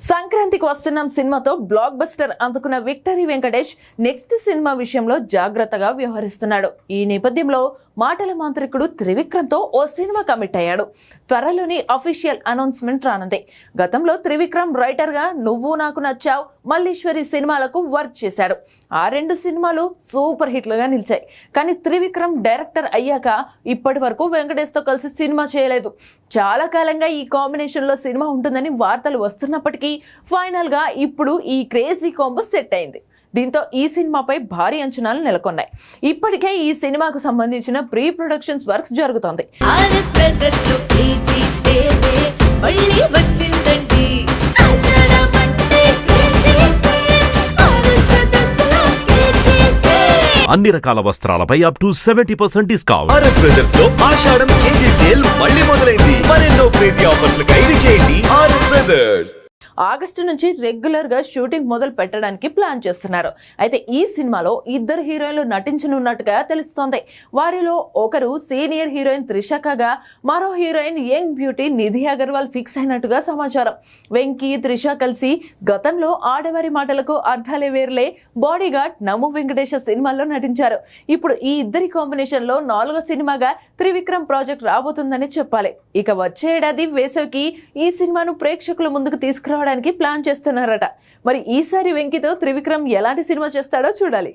సంక్రాంతికి వస్తున్నాం సినిమాతో బ్లాక్ బస్టర్ అందుకున్న విక్టరీ వెంకటేష్ నెక్స్ట్ సినిమా విషయంలో జాగ్రత్తగా వ్యవహరిస్తున్నాడు. ఈ నేపథ్యంలో మాటల మాంత్రికుడు త్రివిక్రమ్ తో ఓ సినిమా కమిట్ అయ్యాడు. త్వరలోని అఫీషియల్ అనౌన్స్మెంట్ రానుంది. గతంలో త్రివిక్రమ్ రైటర్ గా నువ్వు నాకు నచ్చావు, మల్లీశ్వరి సినిమాలకు వర్క్ చేశాడు. ఆ రెండు సినిమాలు సూపర్ హిట్లుగా నిలిచాయి. కానీ త్రివిక్రమ్ డైరెక్టర్ అయ్యాక ఇప్పటి వరకు వెంకటేష్ తో కలిసి సినిమా చేయలేదు. చాలా కాలంగా ఈ కాంబినేషన్ లో సినిమా ఉంటుందని వార్తలు వస్తున్నప్పటికీ ఫైనల్ గా ఇప్పుడు ఈ క్రేజీ కాంబో సెట్ అయింది. దీంతో ఈ సినిమాపై భారీ అంచనాలు నెలకొన్నాయి. ఇప్పటికే ఈ సినిమాకు సంబంధించిన ప్రీ ప్రొడక్షన్స్ వర్క్స్ జరుగుతోంది. అన్ని రకాల వస్త్రాలపై up to 70% discount. RS Brothers లో ఆషాఢం కేజీ సేల్ మళ్ళీ మొదలైంది. మరెన్నో క్రేజీ ఆఫర్స్ ఖైదు చేయండి ఆర్ఎస్ బ్రదర్స్. ఆగస్టు నుంచి రెగ్యులర్ గా షూటింగ్ మొదలు పెట్టడానికి ప్లాన్ చేస్తున్నారు. అయితే ఈ సినిమాలో ఇద్దరు హీరోయిన్లు నటించనున్నట్టుగా తెలుస్తోంది. వారిలో ఒకరు సీనియర్ హీరోయిన్ త్రిష కాగా మరో heroine young beauty Nidhi Agarwal fix అయినట్టుగా సమాచారం. వెంకీ త్రిష కలిసి గతంలో ఆడవారి మాటలకు అర్థాలే వేర్లే, బాడీగార్డ్, నమ్ము వెంకటేశ సినిమాల్లో నటించారు. ఇప్పుడు ఈ ఇద్దరి కాంబినేషన్ లో 4వ సినిమాగా త్రివిక్రమ్ ప్రాజెక్ట్ రాబోతుందని చెప్పాలి. ఇక వచ్చే ఏడాది వేసవికి ఈ సినిమాను ప్రేక్షకుల ముందుకు తీసుకురావడానికి ప్లాన్ చేస్తున్నారట. మరి ఈసారి వెంకీతో త్రివిక్రమ్ ఎలాంటి సినిమా చేస్తాడో చూడాలి.